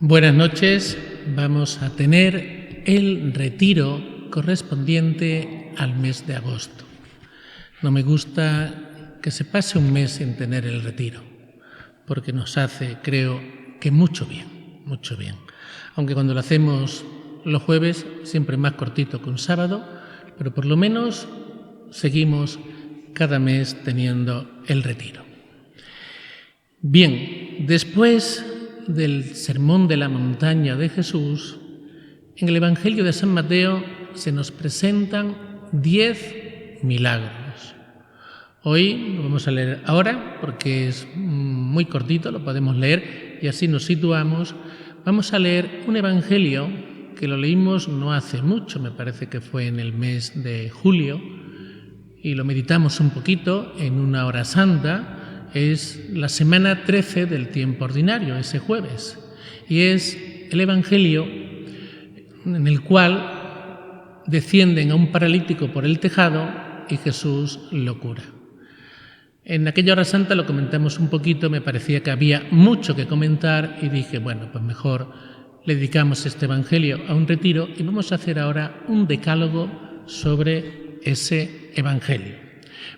Buenas noches. Vamos a tener el retiro correspondiente al mes de agosto. No me gusta que se pase un mes sin tener el retiro, porque nos hace, creo, que mucho bien, mucho bien. Aunque cuando lo hacemos los jueves, siempre más cortito que un sábado, pero por lo menos seguimos cada mes teniendo el retiro. Bien, después del Sermón de la Montaña de Jesús, en el Evangelio de San Mateo se nos presentan 10 milagros. Hoy lo vamos a leer ahora porque es muy cortito, lo podemos leer y así nos situamos. Vamos a leer un Evangelio que lo leímos no hace mucho, me parece que fue en el mes de julio, y lo meditamos un poquito en una hora santa. Es la semana 13 del tiempo ordinario, ese jueves, y es el Evangelio en el cual descienden a un paralítico por el tejado y Jesús lo cura. En aquella hora santa lo comentamos un poquito, me parecía que había mucho que comentar y dije, bueno, pues mejor le dedicamos este Evangelio a un retiro y vamos a hacer ahora un decálogo sobre ese Evangelio.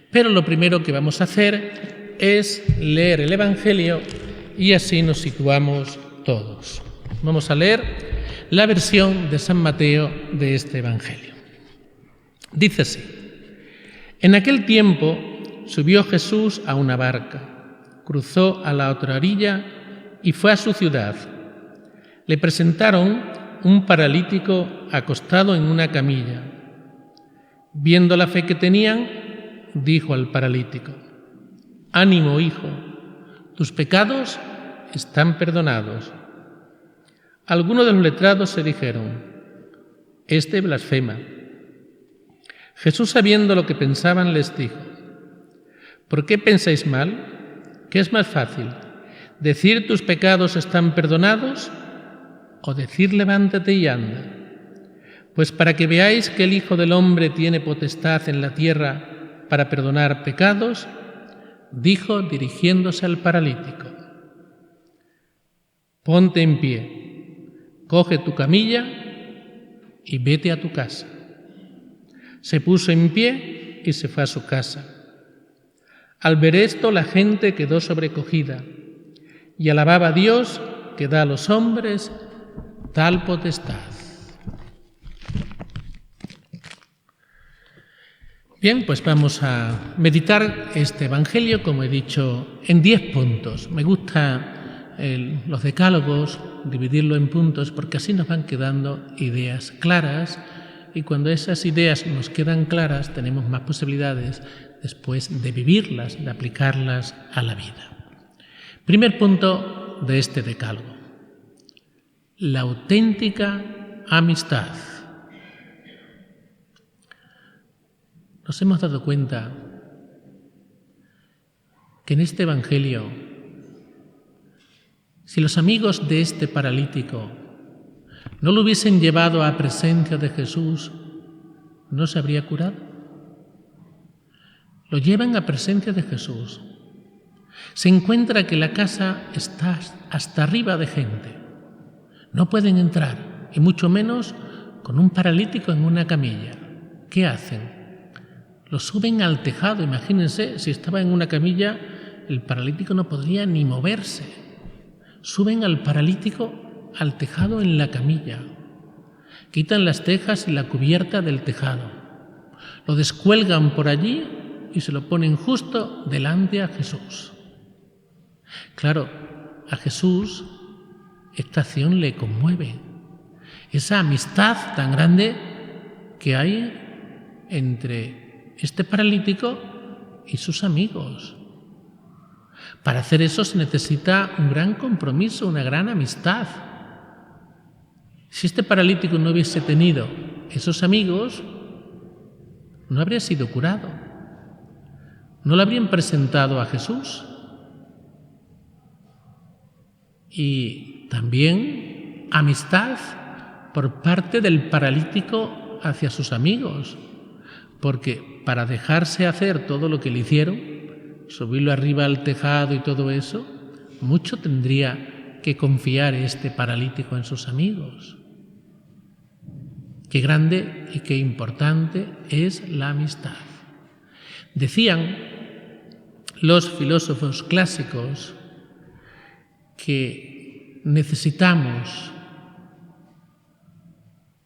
Pero lo primero que vamos a hacer es leer el Evangelio y así nos situamos todos. Vamos a leer la versión de San Mateo de este Evangelio. Dice así: En aquel tiempo subió Jesús a una barca, cruzó a la otra orilla y fue a su ciudad. Le presentaron un paralítico acostado en una camilla. Viendo la fe que tenían, dijo al paralítico: «Ánimo, hijo, tus pecados están perdonados». Algunos de los letrados se dijeron: «Este blasfema». Jesús, sabiendo lo que pensaban, les dijo: «¿Por qué pensáis mal? ¿Qué es más fácil, decir tus pecados están perdonados o decir levántate y anda? Pues para que veáis que el Hijo del Hombre tiene potestad en la tierra para perdonar pecados», dijo dirigiéndose al paralítico: «Ponte en pie, coge tu camilla y vete a tu casa». Se puso en pie y se fue a su casa. Al ver esto, la gente quedó sobrecogida y alababa a Dios, que da a los hombres tal potestad. Bien, pues vamos a meditar este Evangelio, como he dicho, en 10 puntos. Me gusta los decálogos, dividirlo en puntos, porque así nos van quedando ideas claras, y cuando esas ideas nos quedan claras tenemos más posibilidades después de vivirlas, de aplicarlas a la vida. Primer punto de este decálogo: la auténtica amistad. Nos hemos dado cuenta que en este Evangelio, si los amigos de este paralítico no lo hubiesen llevado a presencia de Jesús, ¿no se habría curado? Lo llevan a presencia de Jesús. Se encuentra que la casa está hasta arriba de gente. No pueden entrar, y mucho menos con un paralítico en una camilla. ¿Qué hacen? Lo suben al tejado. Imagínense, si estaba en una camilla, el paralítico no podría ni moverse. Suben al paralítico al tejado en la camilla. Quitan las tejas y la cubierta del tejado. Lo descuelgan por allí y se lo ponen justo delante a Jesús. Claro, a Jesús esta acción le conmueve. Esa amistad tan grande que hay entre este paralítico y sus amigos. Para hacer eso se necesita un gran compromiso, una gran amistad. Si este paralítico no hubiese tenido esos amigos, no habría sido curado. No lo habrían presentado a Jesús. Y también amistad por parte del paralítico hacia sus amigos, porque para dejarse hacer todo lo que le hicieron, subirlo arriba al tejado y todo eso, mucho tendría que confiar este paralítico en sus amigos. Qué grande y qué importante es la amistad. Decían los filósofos clásicos que necesitamos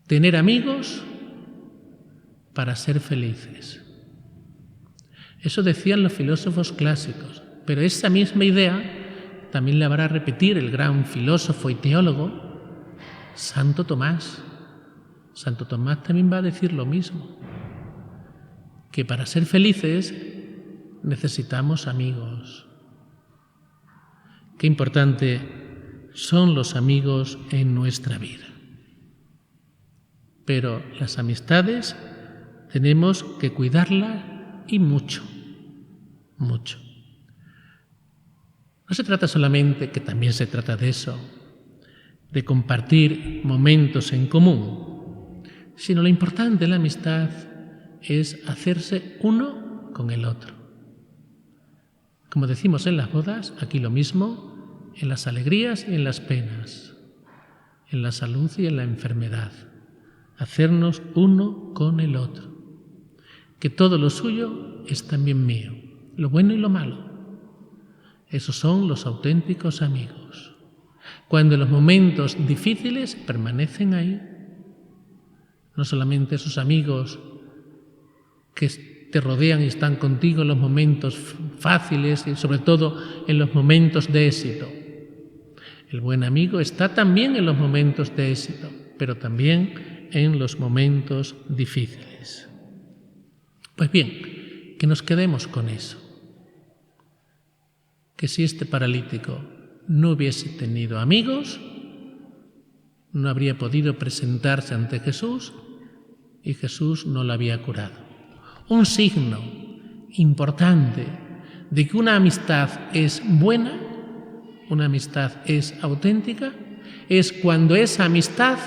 tener amigos para ser felices. Eso decían los filósofos clásicos, pero esa misma idea también la habrá repetir el gran filósofo y teólogo Santo Tomás. Santo Tomás también va a decir lo mismo, que para ser felices necesitamos amigos. Qué importante son los amigos en nuestra vida. Pero las amistades tenemos que cuidarlas y mucho, mucho. No se trata solamente, que también se trata de eso, de compartir momentos en común, sino lo importante de la amistad es hacerse uno con el otro. Como decimos en las bodas, aquí lo mismo, en las alegrías y en las penas, en la salud y en la enfermedad. Hacernos uno con el otro. Que todo lo suyo es también mío, lo bueno y lo malo. Esos son los auténticos amigos. Cuando los momentos difíciles permanecen ahí, no solamente esos amigos que te rodean y están contigo en los momentos fáciles y sobre todo en los momentos de éxito. El buen amigo está también en los momentos de éxito, pero también en los momentos difíciles. Pues bien, que nos quedemos con eso. Que si este paralítico no hubiese tenido amigos, no habría podido presentarse ante Jesús y Jesús no lo había curado. Un signo importante de que una amistad es buena, una amistad es auténtica, es cuando esa amistad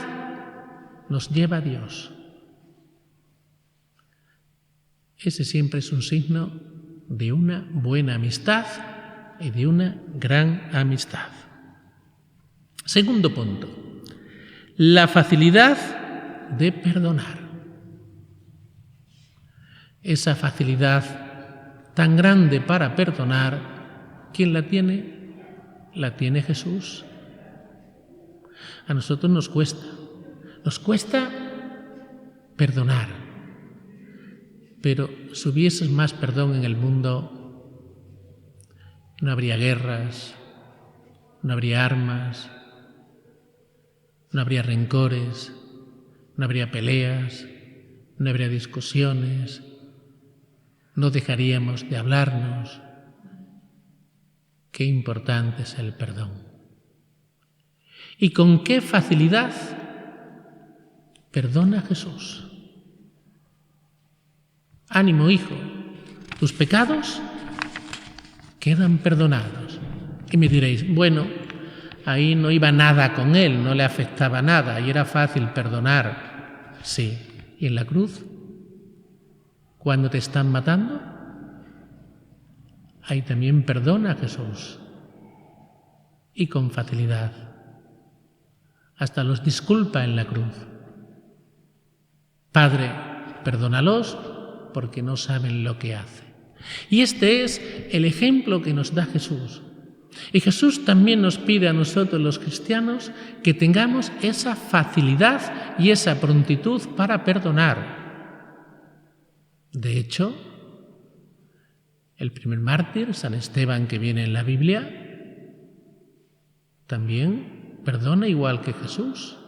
nos lleva a Dios. Ese siempre es un signo de una buena amistad y de una gran amistad. Segundo punto, la facilidad de perdonar. Esa facilidad tan grande para perdonar, ¿quién la tiene? La tiene Jesús. A nosotros nos cuesta perdonar, pero si hubiese más perdón en el mundo, no habría guerras, no habría armas, no habría rencores, no habría peleas, no habría discusiones, no dejaríamos de hablarnos. Qué importante es el perdón. Y con qué facilidad perdona Jesús. Ánimo, hijo, tus pecados quedan perdonados. Y me diréis, bueno, ahí no iba nada con él, no le afectaba nada y era fácil perdonar. Sí, ¿y en la cruz? Cuando te están matando, ahí también perdona Jesús. Y con facilidad. Hasta los disculpa en la cruz. Padre, perdónalos porque no saben lo que hacen. Y este es el ejemplo que nos da Jesús. Y Jesús también nos pide a nosotros los cristianos que tengamos esa facilidad y esa prontitud para perdonar. De hecho, el primer mártir, San Esteban, que viene en la Biblia, también perdona igual que Jesús.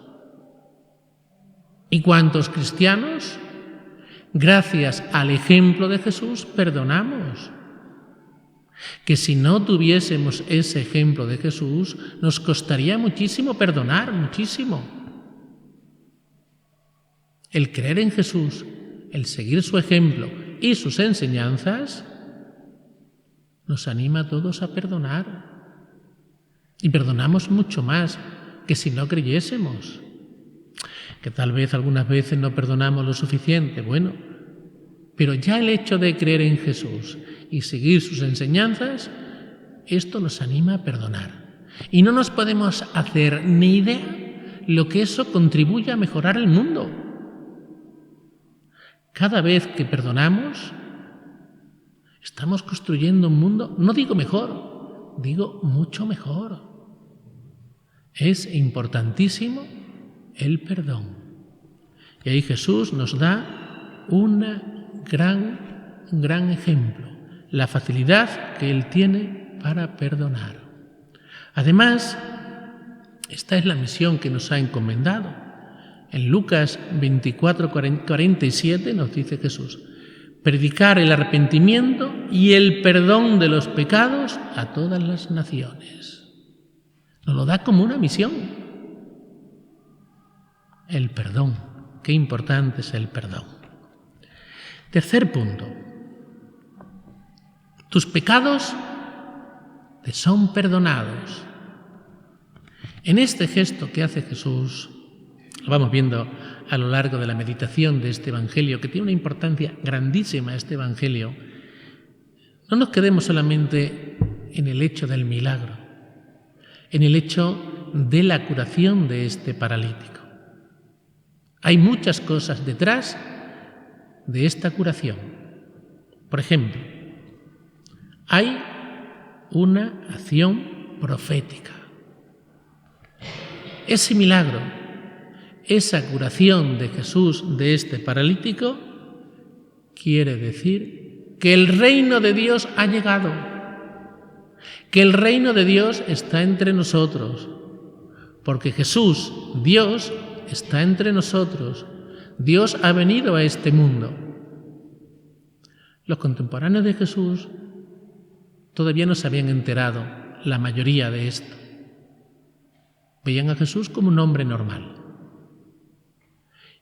¿Y cuántos cristianos, gracias al ejemplo de Jesús, perdonamos? Que si no tuviésemos ese ejemplo de Jesús, nos costaría muchísimo perdonar, muchísimo. El creer en Jesús, el seguir su ejemplo y sus enseñanzas, nos anima a todos a perdonar. Y perdonamos mucho más que si no creyésemos. Que tal vez algunas veces no perdonamos lo suficiente, bueno, pero ya el hecho de creer en Jesús y seguir sus enseñanzas, esto nos anima a perdonar. Y no nos podemos hacer ni idea lo que eso contribuye a mejorar el mundo. Cada vez que perdonamos, estamos construyendo un mundo, no digo mejor, digo mucho mejor. Es importantísimo el perdón. Y ahí Jesús nos da un gran ejemplo, la facilidad que Él tiene para perdonar. Además, esta es la misión que nos ha encomendado. En Lucas 24:47 nos dice Jesús: predicar el arrepentimiento y el perdón de los pecados a todas las naciones. Nos lo da como una misión. El perdón. Qué importante es el perdón. Tercer punto. Tus pecados te son perdonados. En este gesto que hace Jesús, lo vamos viendo a lo largo de la meditación de este Evangelio, que tiene una importancia grandísima este Evangelio. No nos quedemos solamente en el hecho del milagro, en el hecho de la curación de este paralítico. Hay muchas cosas detrás de esta curación. Por ejemplo, hay una acción profética. Ese milagro, esa curación de Jesús de este paralítico, quiere decir que el reino de Dios ha llegado, que el reino de Dios está entre nosotros, porque Jesús, Dios, está entre nosotros. Dios ha venido a este mundo. Los contemporáneos de Jesús todavía no se habían enterado, la mayoría de esto. Veían a Jesús como un hombre normal.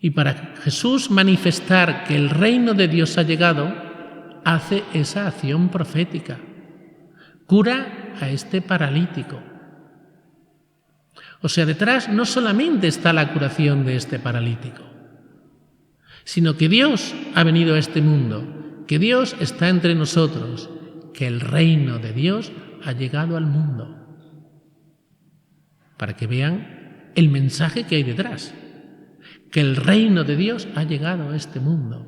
Y para Jesús manifestar que el reino de Dios ha llegado, hace esa acción profética. Cura a este paralítico. O sea, detrás no solamente está la curación de este paralítico, sino que Dios ha venido a este mundo, que Dios está entre nosotros, que el reino de Dios ha llegado al mundo. Para que vean el mensaje que hay detrás, que el reino de Dios ha llegado a este mundo,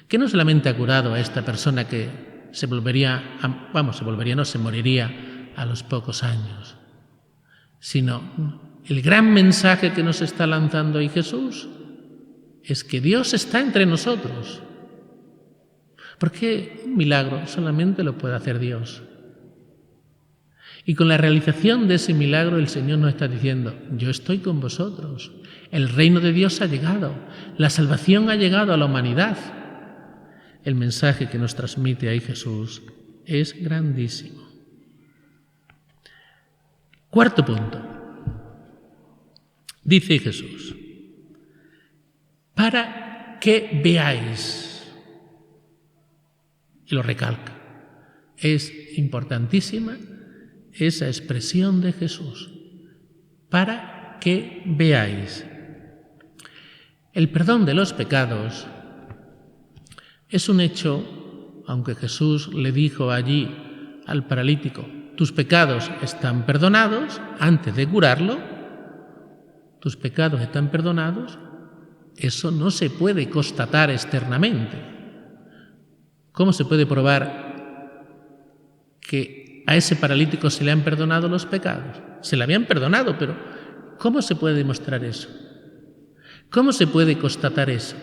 que no solamente ha curado a esta persona que se moriría a los pocos años, sino el gran mensaje que nos está lanzando hoy Jesús es que Dios está entre nosotros. Porque un milagro solamente lo puede hacer Dios. Y con la realización de ese milagro el Señor nos está diciendo: yo estoy con vosotros, el reino de Dios ha llegado, la salvación ha llegado a la humanidad. El mensaje que nos transmite ahí Jesús es grandísimo. Cuarto punto. Dice Jesús: para que veáis. Y lo recalca. Es importantísima esa expresión de Jesús. Para que veáis. El perdón de los pecados es un hecho, aunque Jesús le dijo allí al paralítico: tus pecados están perdonados, antes de curarlo, tus pecados están perdonados, eso no se puede constatar externamente. ¿Cómo se puede probar que a ese paralítico se le han perdonado los pecados? Se le habían perdonado, pero ¿cómo se puede demostrar eso? ¿Cómo se puede constatar eso?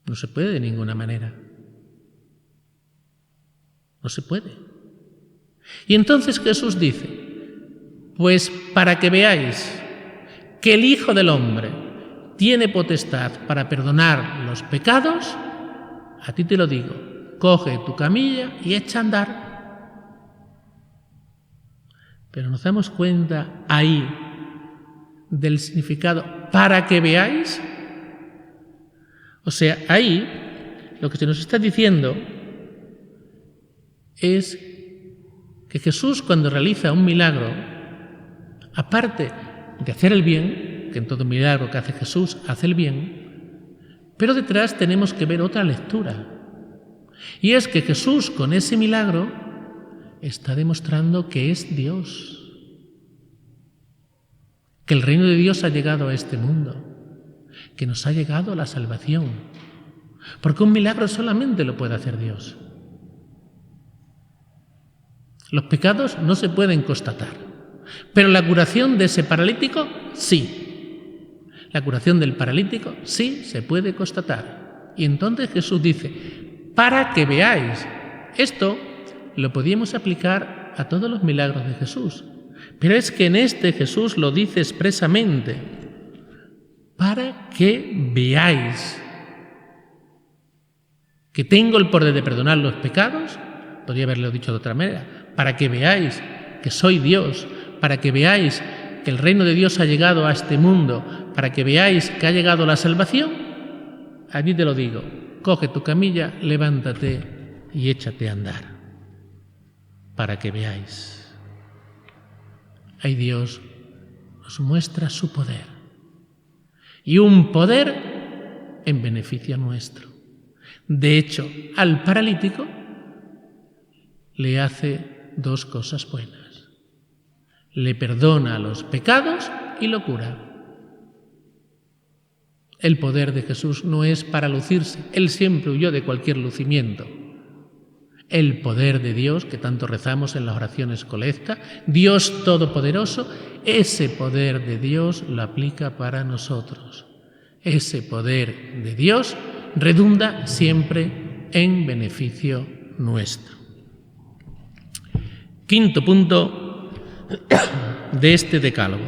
No se puede de ninguna manera. No se puede. Y entonces Jesús dice: pues para que veáis que el Hijo del Hombre tiene potestad para perdonar los pecados, a ti te lo digo, coge tu camilla y echa a andar. Pero nos damos cuenta ahí del significado para que veáis. O sea, ahí lo que se nos está diciendo es que Jesús, cuando realiza un milagro, aparte de hacer el bien, que en todo milagro que hace Jesús hace el bien, pero detrás tenemos que ver otra lectura. Y es que Jesús, con ese milagro, está demostrando que es Dios, que el reino de Dios ha llegado a este mundo, que nos ha llegado la salvación, porque un milagro solamente lo puede hacer Dios. Los pecados no se pueden constatar, pero la curación de ese paralítico, sí. La curación del paralítico, sí, se puede constatar. Y entonces Jesús dice, para que veáis. Esto lo podíamos aplicar a todos los milagros de Jesús, pero es que en este Jesús lo dice expresamente, para que veáis que tengo el poder de perdonar los pecados. Podría haberlo dicho de otra manera, para que veáis que soy Dios, para que veáis que el reino de Dios ha llegado a este mundo, para que veáis que ha llegado la salvación. Allí te lo digo, coge tu camilla, levántate y échate a andar, para que veáis. Ahí Dios nos muestra su poder, y un poder en beneficio nuestro. De hecho, al paralítico le hace dos cosas buenas. Le perdona los pecados y lo cura. El poder de Jesús no es para lucirse. Él siempre huyó de cualquier lucimiento. El poder de Dios, que tanto rezamos en las oraciones colecta, Dios Todopoderoso, ese poder de Dios lo aplica para nosotros. Ese poder de Dios redunda siempre en beneficio nuestro. Quinto punto de este decálogo.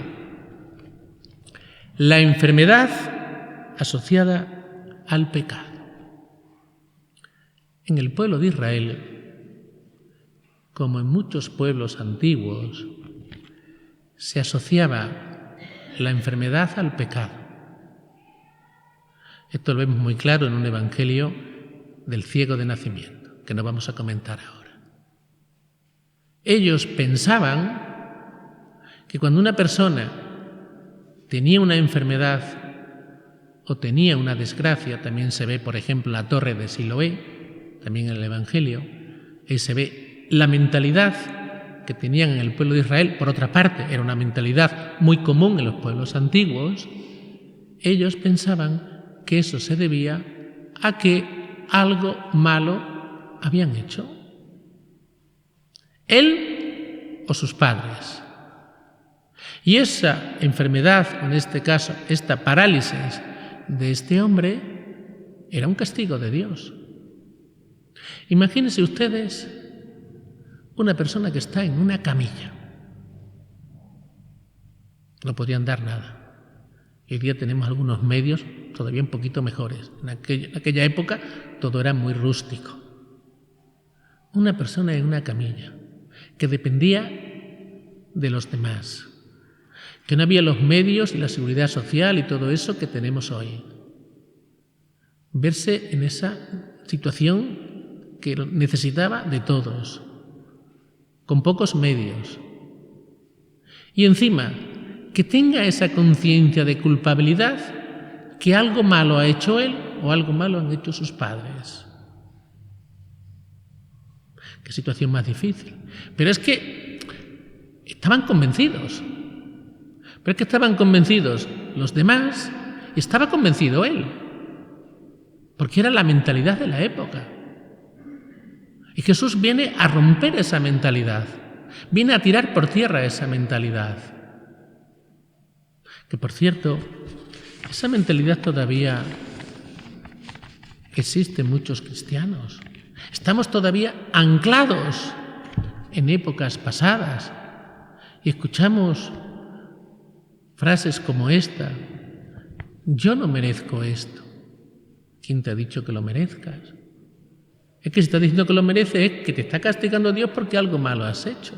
La enfermedad asociada al pecado. En el pueblo de Israel, como en muchos pueblos antiguos, se asociaba la enfermedad al pecado. Esto lo vemos muy claro en un evangelio del ciego de nacimiento, que no vamos a comentar ahora. Ellos pensaban que cuando una persona tenía una enfermedad o tenía una desgracia, también se ve, por ejemplo, la torre de Siloé, también en el evangelio, ahí se ve la mentalidad que tenían en el pueblo de Israel. Por otra parte, era una mentalidad muy común en los pueblos antiguos. Ellos pensaban que eso se debía a que algo malo habían hecho. Él o sus padres. Y esa enfermedad, en este caso, esta parálisis de este hombre, era un castigo de Dios. Imagínense ustedes una persona que está en una camilla. No podía andar nada. Hoy día tenemos algunos medios todavía un poquito mejores. En aquella época todo era muy rústico. Una persona en una camilla que dependía de los demás, que no había los medios y la seguridad social y todo eso que tenemos hoy. Verse en esa situación que necesitaba de todos, con pocos medios. Y encima, que tenga esa conciencia de culpabilidad que algo malo ha hecho él o algo malo han hecho sus padres. Qué situación más difícil. Pero es que estaban convencidos. Pero es que estaban convencidos los demás y estaba convencido él. Porque era la mentalidad de la época. Y Jesús viene a romper esa mentalidad. Viene a tirar por tierra esa mentalidad. Que, por cierto, esa mentalidad todavía existe en muchos cristianos. Estamos todavía anclados en épocas pasadas y escuchamos frases como esta: yo no merezco esto. ¿Quién te ha dicho que lo merezcas? Es que si estás diciendo que lo mereces, es que te está castigando Dios porque algo malo has hecho.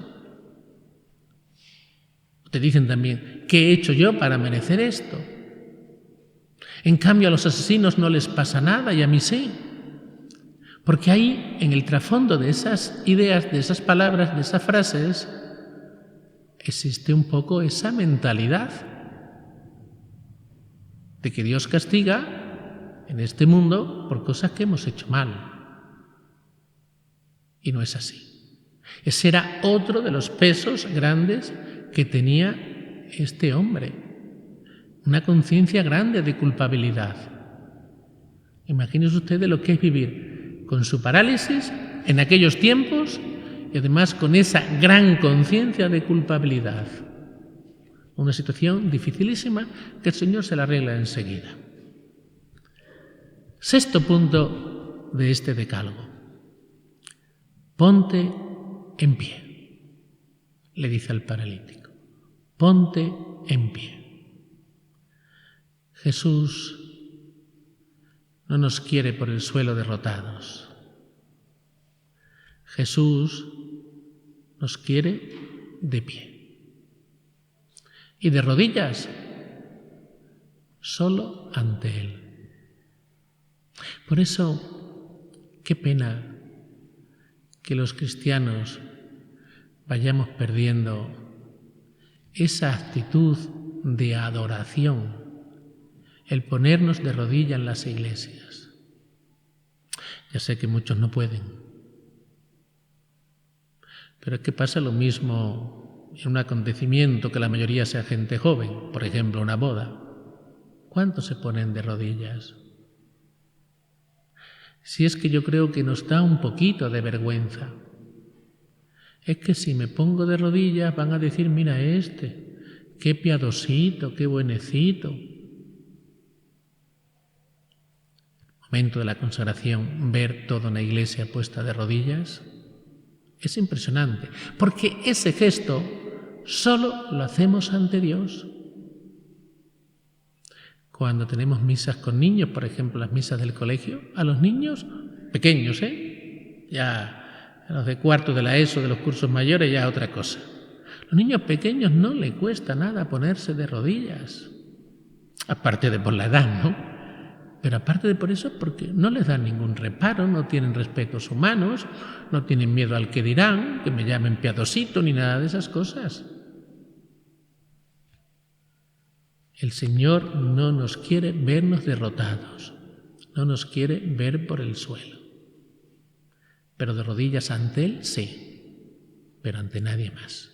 Te dicen también, ¿qué he hecho yo para merecer esto? En cambio, a los asesinos no les pasa nada y a mí sí. Porque ahí, en el trasfondo de esas ideas, de esas palabras, de esas frases, existe un poco esa mentalidad de que Dios castiga en este mundo por cosas que hemos hecho mal. Y no es así. Ese era otro de los pesos grandes que tenía este hombre, una conciencia grande de culpabilidad. Imagínense ustedes lo que es vivir con su parálisis en aquellos tiempos y además con esa gran conciencia de culpabilidad. Una situación dificilísima que el Señor se la arregla enseguida. Sexto punto de este decálogo. Ponte en pie, le dice al paralítico. Ponte en pie. Jesús no nos quiere por el suelo derrotados. Jesús nos quiere de pie. Y de rodillas, solo ante Él. Por eso, qué pena que los cristianos vayamos perdiendo esa actitud de adoración, el ponernos de rodillas en las iglesias. Ya sé que muchos no pueden, pero es que pasa lo mismo en un acontecimiento que la mayoría sea gente joven, por ejemplo, una boda. ¿Cuántos se ponen de rodillas? Si es que yo creo que nos da un poquito de vergüenza. Es que si me pongo de rodillas van a decir, mira qué piadosito, qué buenecito. Momento de la consagración, ver toda una iglesia puesta de rodillas, es impresionante, porque ese gesto solo lo hacemos ante Dios. Cuando tenemos misas con niños, por ejemplo, las misas del colegio, a los niños pequeños, ya a los de cuarto de la ESO, de los cursos mayores, ya otra cosa. Los niños pequeños no les cuesta nada ponerse de rodillas, aparte de por la edad, ¿no? Pero aparte de por eso, porque no les dan ningún reparo, no tienen respetos humanos, no tienen miedo al que dirán, que me llamen piadosito, ni nada de esas cosas. El Señor no nos quiere vernos derrotados, no nos quiere ver por el suelo. Pero de rodillas ante Él, sí, pero ante nadie más.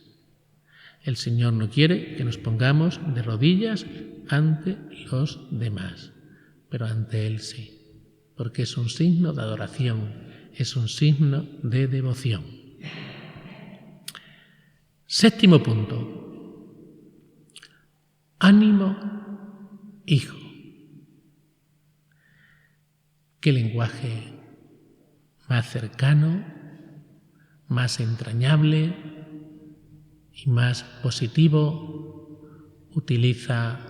El Señor no quiere que nos pongamos de rodillas ante los demás, pero ante Él sí, porque es un signo de adoración, es un signo de devoción. Séptimo punto. Ánimo, hijo. Qué lenguaje más cercano, más entrañable y más positivo utiliza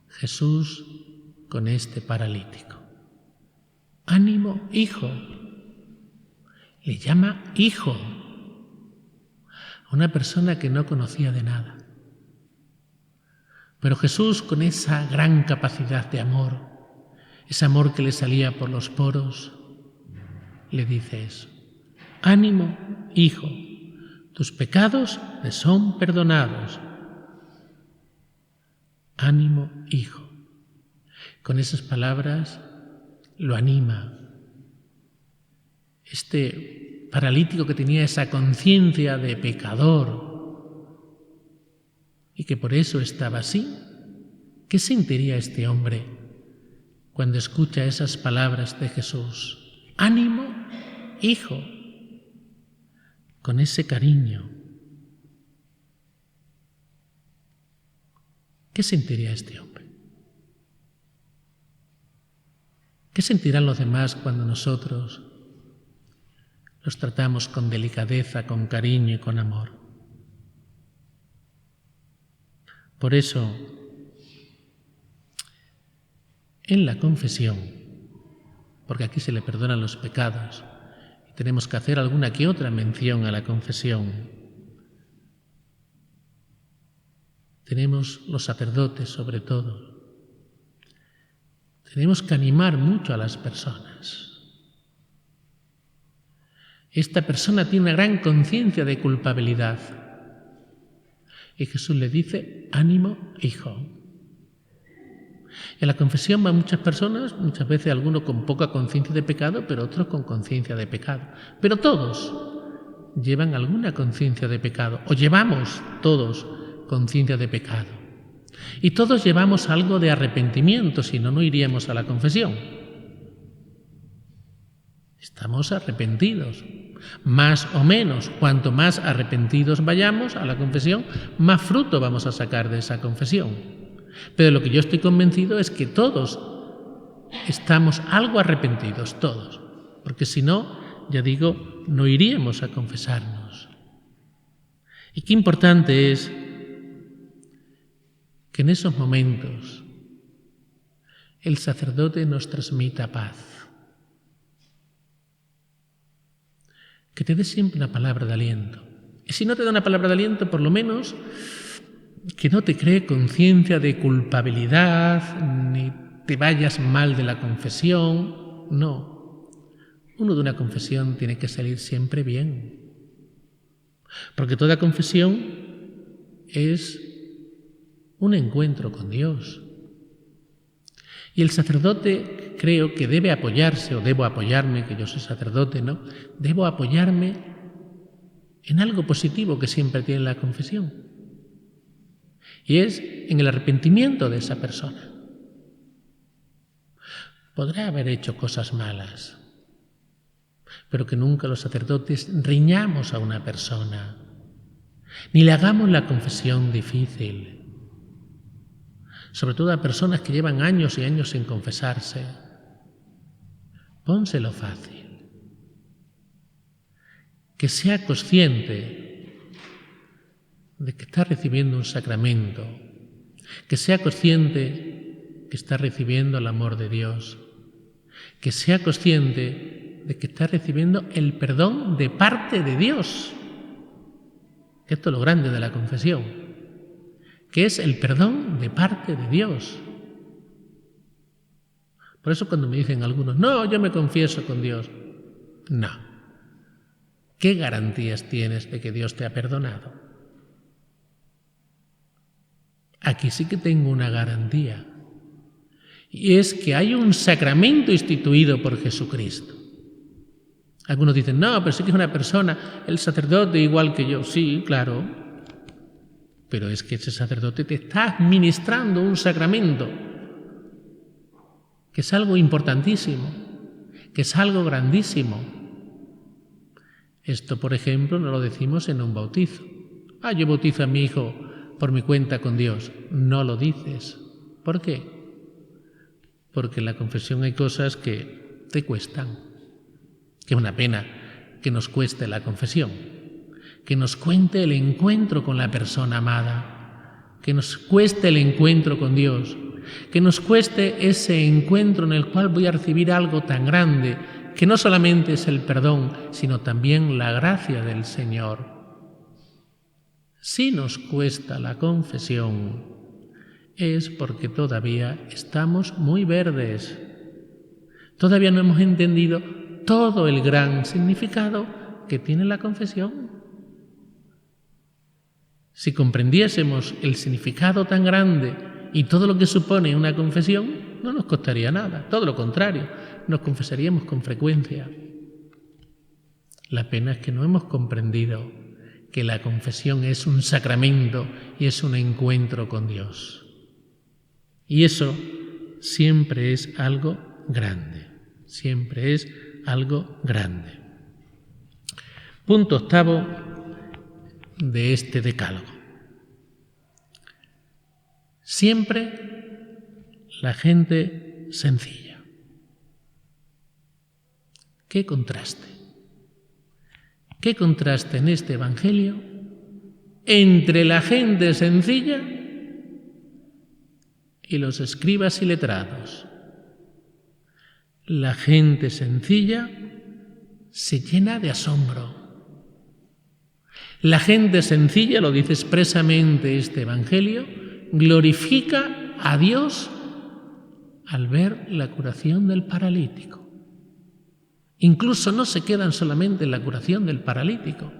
Jesús con este paralítico. Ánimo, hijo. Le llama hijo a una persona que no conocía de nada. Pero Jesús, con esa gran capacidad de amor, ese amor que le salía por los poros, le dice eso. Ánimo, hijo, tus pecados te son perdonados. Ánimo, hijo. Con esas palabras lo anima. Este paralítico que tenía esa conciencia de pecador y que por eso estaba así, ¿qué sentiría este hombre cuando escucha esas palabras de Jesús? Ánimo, hijo, con ese cariño. ¿Qué sentiría este hombre? ¿Qué sentirán los demás cuando nosotros los tratamos con delicadeza, con cariño y con amor? Por eso, en la confesión, porque aquí se le perdonan los pecados, y tenemos que hacer alguna que otra mención a la confesión, tenemos los sacerdotes sobre todo, tenemos que animar mucho a las personas. Esta persona tiene una gran conciencia de culpabilidad. Y Jesús le dice, ánimo, hijo. En la confesión van muchas personas, muchas veces algunos con poca conciencia de pecado, pero otros con conciencia de pecado. Pero todos llevan alguna conciencia de pecado, o llevamos todos conciencia de pecado. Y todos llevamos algo de arrepentimiento, si no, no iríamos a la confesión. Estamos arrepentidos, más o menos. Cuanto más arrepentidos vayamos a la confesión, más fruto vamos a sacar de esa confesión. Pero lo que yo estoy convencido es que todos estamos algo arrepentidos, todos. Porque si no, ya digo, no iríamos a confesarnos. Y qué importante es que en esos momentos el sacerdote nos transmita paz. Que te dé siempre una palabra de aliento. Y si no te da una palabra de aliento, por lo menos que no te cree conciencia de culpabilidad, ni te vayas mal de la confesión. No. Uno de una confesión tiene que salir siempre bien. Porque toda confesión es un encuentro con Dios. Y el sacerdote creo que debe apoyarse, o debo apoyarme, que yo soy sacerdote, ¿no? Debo apoyarme en algo positivo que siempre tiene la confesión. Y es en el arrepentimiento de esa persona. Podrá haber hecho cosas malas, pero que nunca los sacerdotes riñamos a una persona, ni le hagamos la confesión difícil. Sobre todo a personas que llevan años y años sin confesarse. Pónselo fácil. Que sea consciente de que está recibiendo un sacramento, que sea consciente que está recibiendo el amor de Dios, que sea consciente de que está recibiendo el perdón de parte de Dios. Que esto es lo grande de la confesión, que es el perdón de parte de Dios. Por eso cuando me dicen algunos, no, yo me confieso con Dios. No. ¿Qué garantías tienes de que Dios te ha perdonado? Aquí sí que tengo una garantía. Y es que hay un sacramento instituido por Jesucristo. Algunos dicen, no, pero sí que es una persona, el sacerdote igual que yo. Sí, claro. Pero es que ese sacerdote te está administrando un sacramento, que es algo importantísimo, que es algo grandísimo. Esto, por ejemplo, no lo decimos en un bautizo. Yo bautizo a mi hijo por mi cuenta con Dios. No lo dices. ¿Por qué? Porque en la confesión hay cosas que te cuestan. Que es una pena que nos cueste la confesión. Que nos cuente el encuentro con la persona amada, que nos cueste el encuentro con Dios, que nos cueste ese encuentro en el cual voy a recibir algo tan grande, que no solamente es el perdón, sino también la gracia del Señor. Si nos cuesta la confesión, es porque todavía estamos muy verdes, todavía no hemos entendido todo el gran significado que tiene la confesión. Si comprendiésemos el significado tan grande y todo lo que supone una confesión, no nos costaría nada. Todo lo contrario, nos confesaríamos con frecuencia. La pena es que no hemos comprendido que la confesión es un sacramento y es un encuentro con Dios. Y eso siempre es algo grande. Siempre es algo grande. Punto octavo de este decálogo. Siempre la gente sencilla. ¡Qué contraste! ¡Qué contraste en este Evangelio entre la gente sencilla y los escribas y letrados! La gente sencilla se llena de asombro. La gente sencilla, lo dice expresamente este Evangelio, glorifica a Dios al ver la curación del paralítico. Incluso no se quedan solamente en la curación del paralítico,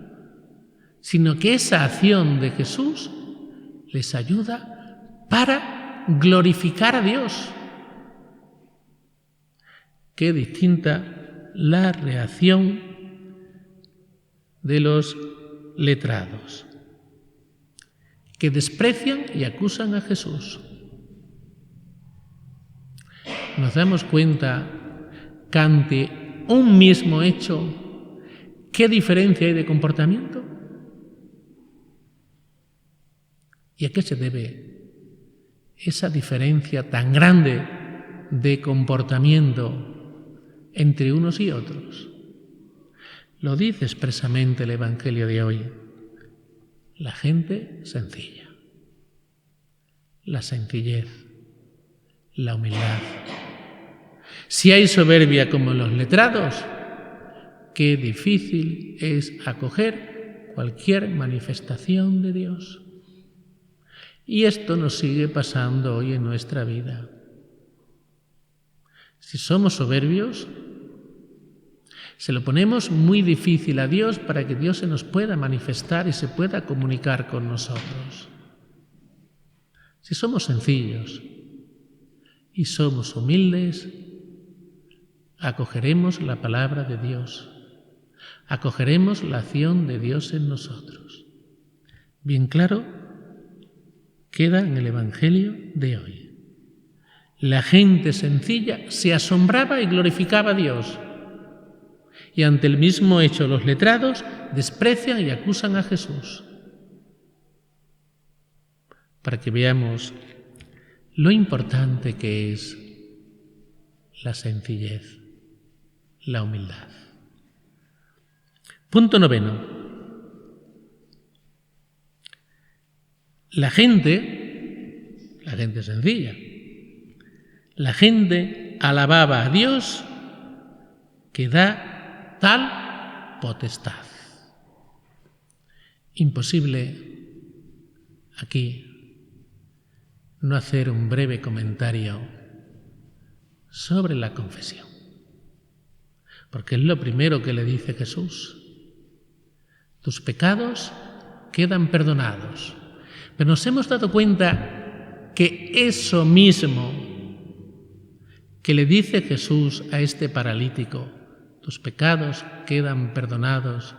sino que esa acción de Jesús les ayuda para glorificar a Dios. Qué distinta la reacción de los letrados, que desprecian y acusan a Jesús. Nos damos cuenta que ante un mismo hecho, ¿qué diferencia hay de comportamiento? ¿Y a qué se debe esa diferencia tan grande de comportamiento entre unos y otros? Lo dice expresamente el Evangelio de hoy. La gente sencilla, la sencillez, la humildad. Si hay soberbia como en los letrados, qué difícil es acoger cualquier manifestación de Dios. Y esto nos sigue pasando hoy en nuestra vida. Si somos soberbios, se lo ponemos muy difícil a Dios para que Dios se nos pueda manifestar y se pueda comunicar con nosotros. Si somos sencillos y somos humildes, acogeremos la palabra de Dios, acogeremos la acción de Dios en nosotros. Bien claro queda en el Evangelio de hoy. La gente sencilla se asombraba y glorificaba a Dios. Y ante el mismo hecho los letrados desprecian y acusan a Jesús. Para que veamos lo importante que es la sencillez, la humildad. Punto 9. La gente sencilla, la gente alababa a Dios que da tal potestad. Imposible aquí no hacer un breve comentario sobre la confesión, porque es lo primero que le dice Jesús. Tus pecados quedan perdonados. Pero nos hemos dado cuenta que eso mismo que le dice Jesús a este paralítico, tus pecados quedan perdonados,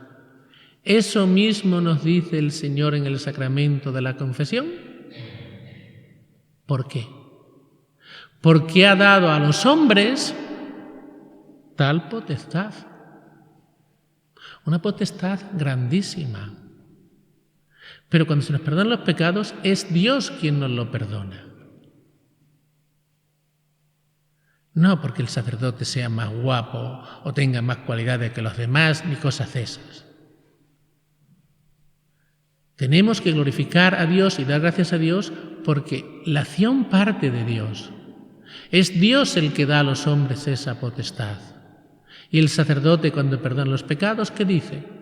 ¿eso mismo nos dice el Señor en el sacramento de la confesión? ¿Por qué? Porque ha dado a los hombres tal potestad, una potestad grandísima. Pero cuando se nos perdonan los pecados, es Dios quien nos lo perdona. No porque el sacerdote sea más guapo o tenga más cualidades que los demás, ni cosas esas. Tenemos que glorificar a Dios y dar gracias a Dios porque la acción parte de Dios. Es Dios el que da a los hombres esa potestad. Y el sacerdote, cuando perdona los pecados, ¿qué dice?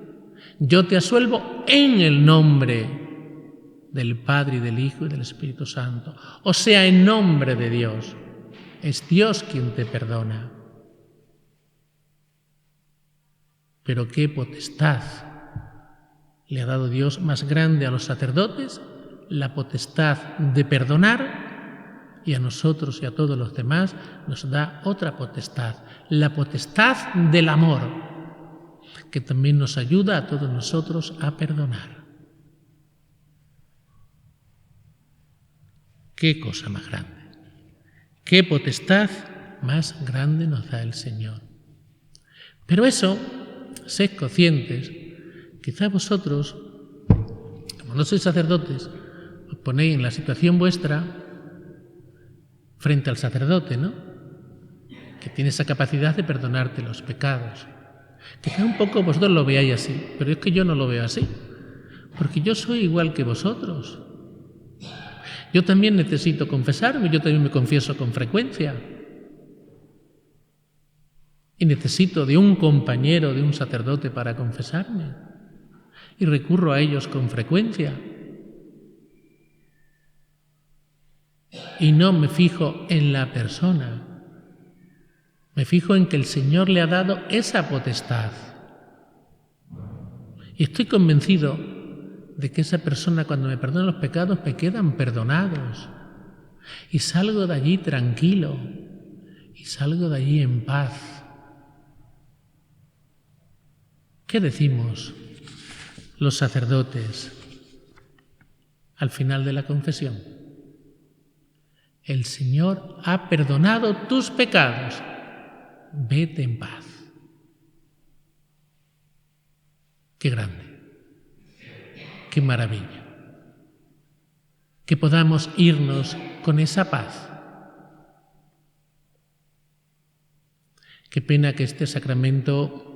Yo te asuelvo en el nombre del Padre y del Hijo y del Espíritu Santo. O sea, en nombre de Dios. Es Dios quien te perdona. Pero qué potestad le ha dado Dios más grande a los sacerdotes, la potestad de perdonar, y a nosotros y a todos los demás nos da otra potestad, la potestad del amor, que también nos ayuda a todos nosotros a perdonar. Qué cosa más grande. ¡Qué potestad más grande nos da el Señor! Pero eso, sed conscientes, quizá vosotros, como no sois sacerdotes, os ponéis en la situación vuestra frente al sacerdote, ¿no? Que tiene esa capacidad de perdonarte los pecados. Quizá un poco vosotros lo veáis así, pero es que yo no lo veo así, porque yo soy igual que vosotros. Yo también necesito confesarme, yo también me confieso con frecuencia. Y necesito de un compañero, de un sacerdote para confesarme. Y recurro a ellos con frecuencia. Y no me fijo en la persona. Me fijo en que el Señor le ha dado esa potestad. Y estoy convencido de que esa persona, cuando me perdona los pecados, me quedan perdonados. Y salgo de allí tranquilo. Y salgo de allí en paz. ¿Qué decimos los sacerdotes al final de la confesión. El Señor ha perdonado tus pecados. Vete en paz. Qué grande. Qué maravilla. Que podamos irnos con esa paz. Qué pena que este sacramento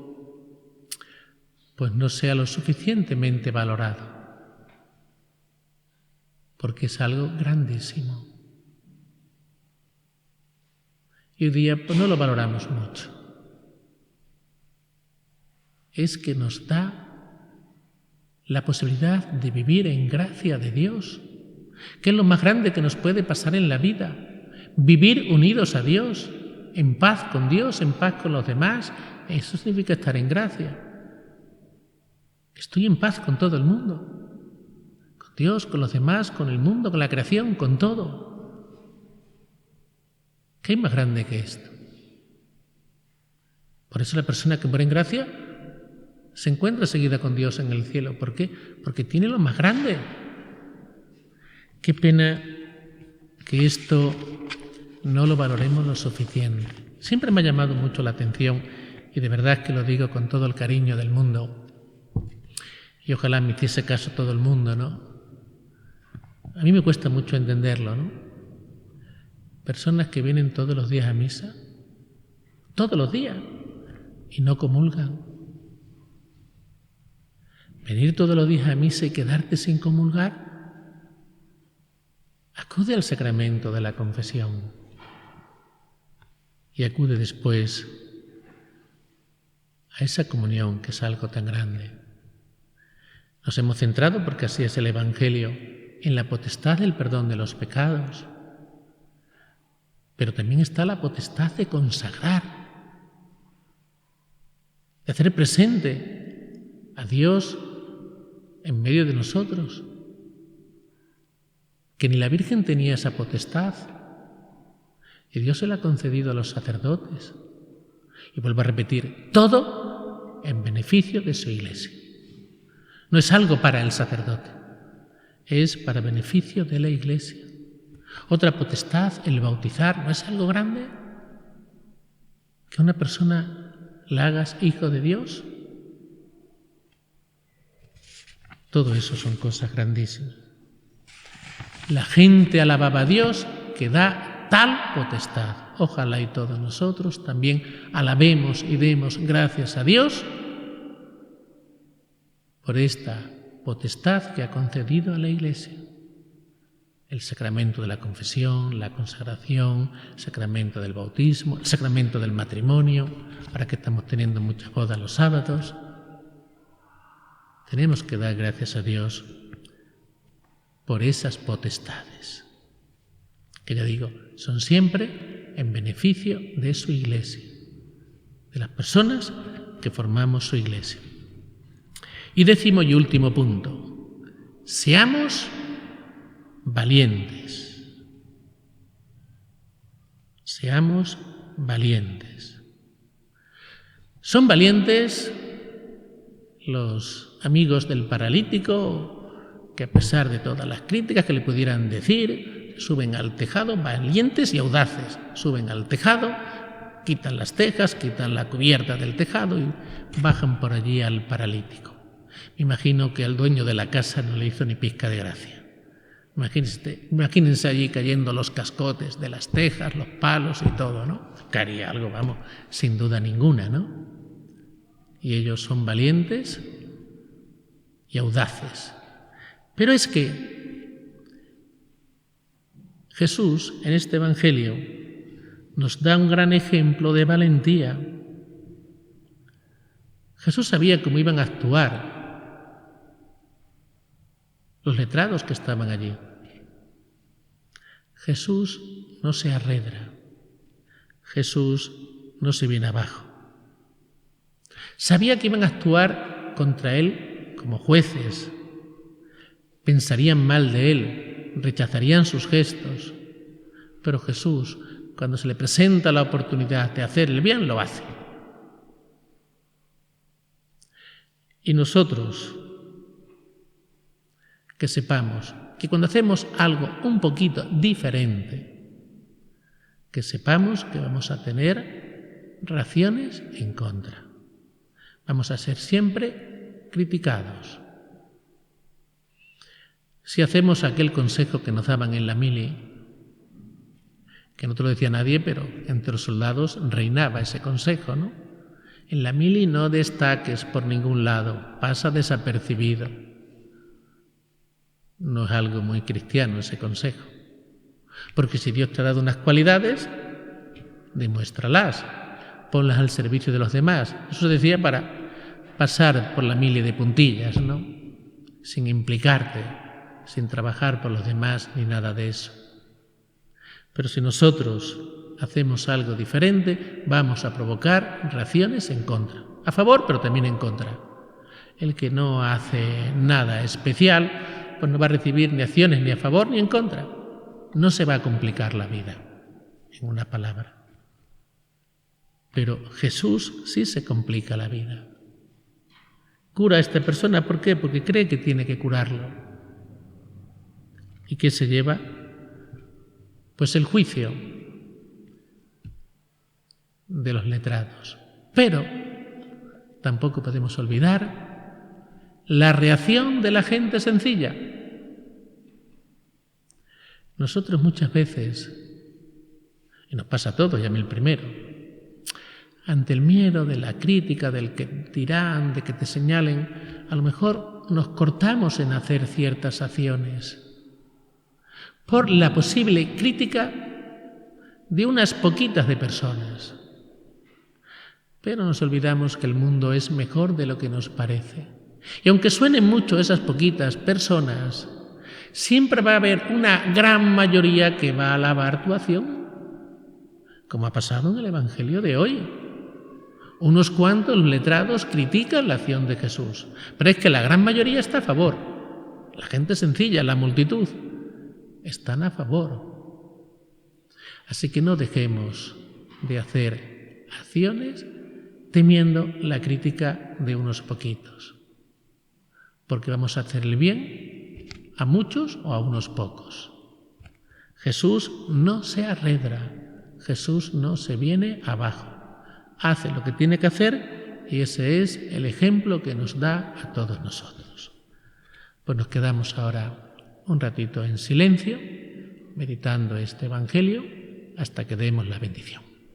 pues no sea lo suficientemente valorado, porque es algo grandísimo. Y hoy día pues no lo valoramos mucho. Es que nos da la posibilidad de vivir en gracia de Dios, que es lo más grande que nos puede pasar en la vida. Vivir unidos a Dios, en paz con Dios, en paz con los demás, eso significa estar en gracia. Estoy en paz con todo el mundo, con Dios, con los demás, con el mundo, con la creación, con todo. ¿Qué hay más grande que esto? Por eso la persona que muere en gracia se encuentra seguida con Dios en el cielo. ¿Por qué? Porque tiene lo más grande. Qué pena que esto no lo valoremos lo suficiente. Siempre me ha llamado mucho la atención, y de verdad que lo digo con todo el cariño del mundo, y ojalá me hiciese caso todo el mundo, ¿no? A mí me cuesta mucho entenderlo, ¿no? Personas que vienen todos los días a misa, todos los días, y no comulgan. Venir todos los días a misa y quedarte sin comulgar. Acude al sacramento de la confesión y acude después a esa comunión que es algo tan grande. Nos hemos centrado, porque así es el Evangelio, en la potestad del perdón de los pecados, pero también está la potestad de consagrar, de hacer presente a Dios en medio de nosotros, que ni la Virgen tenía esa potestad, y Dios se la ha concedido a los sacerdotes. Y vuelvo a repetir, todo en beneficio de su Iglesia. No es algo para el sacerdote, es para beneficio de la Iglesia. Otra potestad, el bautizar, ¿no es algo grande? Que una persona la hagas hijo de Dios. Todo eso son cosas grandísimas. La gente alababa a Dios que da tal potestad. Ojalá y todos nosotros también alabemos y demos gracias a Dios por esta potestad que ha concedido a la Iglesia. El sacramento de la confesión, la consagración, el sacramento del bautismo, el sacramento del matrimonio, ahora que estamos teniendo muchas bodas los sábados. Tenemos que dar gracias a Dios por esas potestades, que ya digo, son siempre en beneficio de su Iglesia, de las personas que formamos su Iglesia. Y décimo y último punto, seamos valientes. Seamos valientes. Son valientes los amigos del paralítico, que a pesar de todas las críticas que le pudieran decir, suben al tejado, valientes y audaces, suben al tejado, quitan las tejas, quitan la cubierta del tejado y bajan por allí al paralítico. Me imagino que al dueño de la casa no le hizo ni pizca de gracia. Imagínense allí cayendo los cascotes de las tejas, los palos y todo, ¿no? Que haría algo, vamos, sin duda ninguna, ¿no? Y ellos son valientes y audaces. Pero es que Jesús, en este Evangelio, nos da un gran ejemplo de valentía. Jesús sabía cómo iban a actuar los letrados que estaban allí. Jesús no se arredra. Jesús no se viene abajo. Sabía que iban a actuar contra él como jueces. Pensarían mal de él, rechazarían sus gestos. Pero Jesús, cuando se le presenta la oportunidad de hacer el bien, lo hace. Y nosotros, que sepamos que cuando hacemos algo un poquito diferente, que sepamos que vamos a tener reacciones en contra. Vamos a ser siempre criticados. Si hacemos aquel consejo que nos daban en la mili, que no te lo decía nadie, pero entre los soldados reinaba ese consejo, ¿no? En la mili no destaques por ningún lado, pasa desapercibido. No es algo muy cristiano ese consejo. Porque si Dios te ha dado unas cualidades, demuéstralas, ponlas al servicio de los demás. Eso se decía para pasar por la mili de puntillas, ¿no? Sin implicarte, sin trabajar por los demás ni nada de eso. Pero si nosotros hacemos algo diferente, vamos a provocar reacciones en contra. A favor, pero también en contra. El que no hace nada especial, pues no va a recibir ni acciones ni a favor ni en contra. No se va a complicar la vida, en una palabra. Pero Jesús sí se complica la vida. Cura a esta persona, ¿por qué? Porque cree que tiene que curarlo. ¿Y qué se lleva? Pues el juicio de los letrados. Pero tampoco podemos olvidar la reacción de la gente sencilla. Nosotros muchas veces, y nos pasa a todos, y a mí el primero, ante el miedo de la crítica, del que dirán, de que te señalen, a lo mejor nos cortamos en hacer ciertas acciones por la posible crítica de unas poquitas de personas. Pero nos olvidamos que el mundo es mejor de lo que nos parece. Y aunque suenen mucho esas poquitas personas, siempre va a haber una gran mayoría que va a alabar tu acción, como ha pasado en el Evangelio de hoy. Unos cuantos letrados critican la acción de Jesús, pero es que la gran mayoría está a favor. La gente sencilla, la multitud, están a favor. Así que no dejemos de hacer acciones temiendo la crítica de unos poquitos, porque vamos a hacer el bien a muchos o a unos pocos. Jesús no se arredra, Jesús no se viene abajo, hace lo que tiene que hacer y ese es el ejemplo que nos da a todos nosotros. Pues nos quedamos ahora un ratito en silencio, meditando este Evangelio, hasta que demos la bendición.